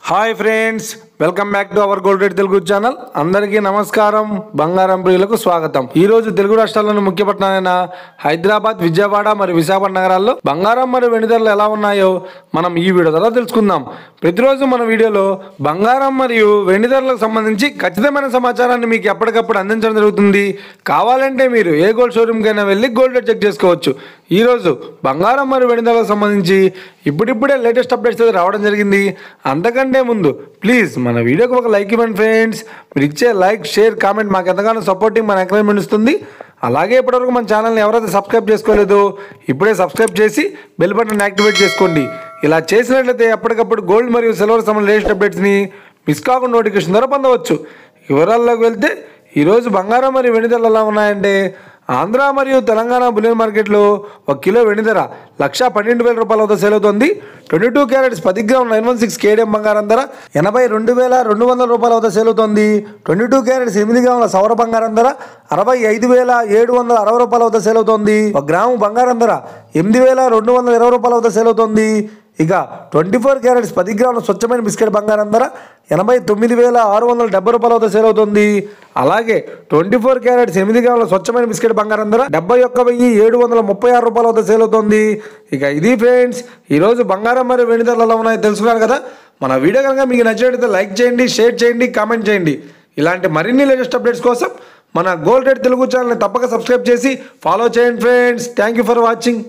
Hi friends, welcome back to our gold rate Telugu channel. అందరికీ నమస్కారం. బంగారం ప్రియులకు స్వాగతం. ఈ రోజు తెలుగు రాష్ట్రాల్లోని ముఖ్య పట్టణాలైన హైదరాబాద్, విజయవాడ మరియు విశాఖపట్నం నగరాల్లో బంగారం మరియు వెండి ధరలు ఎలా ఉన్నాయో మనం ఈ వీడియో ద్వారా తెలుసుకుందాం. ప్రతిరోజు మన వీడియోలో బంగారం మరియు వెండి ధరలకు సంబంధించి ఖచ్చితమైన సమాచారాన్ని మీకు ఎప్పటికప్పుడు అందించడం జరుగుతుంది. కావాలంటే మీరు ఏ గోల్డ్ షోరూమ్కైనా వెళ్ళి గోల్డ్ రేట్ చెక్ చేసుకోవచ్చు. ఈరోజు బంగారం మరియు వెండి ధరలకు సంబంధించి ఇప్పుడిప్పుడే లేటెస్ట్ అప్డేట్స్ రావడం జరిగింది. అంతకంటే ముందు ప్లీజ్ మన వీడియోకి ఒక లైక్ ఇవ్వండి ఫ్రెండ్స్. మీరు ఇచ్చే లైక్, షేర్, కామెంట్ మాకు ఎంతగానో సపోర్టింగ్, మన ఎంకరేజ్మెంట్ ఇస్తుంది. అలాగే ఇప్పటివరకు మన ఛానల్ని ఎవరైతే సబ్స్క్రైబ్ చేసుకోలేదో ఇప్పుడే సబ్స్క్రైబ్ చేసి బెల్ బటన్ యాక్టివేట్ చేసుకోండి. ఇలా చేసినట్లయితే ఎప్పటికప్పుడు గోల్డ్ మరియు సిల్వర్ సంబంధించిన లేటెస్ట్ అప్డేట్స్ని మిస్ కాకుండా నోటిఫికేషన్ ద్వారా పొందవచ్చు. వివరాల్లోకి వెళ్తే ఈరోజు బంగారం మరియు వెండి ధరలు ఎలా ఉన్నాయంటే, ఆంధ్ర మరియు తెలంగాణ బులియన్ మార్కెట్లో 1 కిలో వెండి ధర 1,12,000 రూపాయల వద్ద సేల్ అవుతుంది. 22 క్యారెట్స్ 10 గ్రామ్ 916 కేడిఎం బంగారం ధర 82,200 రూపాయల వద్ద సేల్ అవుతుంది. 22 క్యారెట్స్ 8 గ్రాముల సౌర బంగారం ధర 65,760 రూపాయల వద్ద సేల్ అవుతుంది. 1 గ్రాము బంగారం ధర 8,220 రూపాయల వద్ద సేల్ అవుతుంది. ఇక 24 క్యారెట్స్ 10 గ్రాముల స్వచ్ఛమైన బిస్కెట్ బంగారం ధర 89,670 రూపాయల వద్ద సేల్ అవుతుంది. అలాగే 24 క్యారెట్స్ 8 గ్రాముల స్వచ్ఛమైన బిస్కెట్ బంగారం ధర 71,736 రూపాయల వద్ద సేల్ అవుతుంది. ఇక ఇది ఫ్రెండ్స్, ఈరోజు బంగారం మరియు వెండి ధరలు ఎలా ఉన్నాయో తెలుసుకున్నారు కదా. మన వీడియో కనుక మీకు నచ్చినట్లయితే లైక్ చేయండి, షేర్ చేయండి, కామెంట్ చేయండి. ఇలాంటి మరిన్ని లేటెస్ట్ అప్డేట్స్ కోసం మన గోల్డ్ రేట్ తెలుగు ఛానల్ని తప్పక సబ్స్క్రైబ్ చేసి ఫాలో చేయండి friends. Thank you for watching.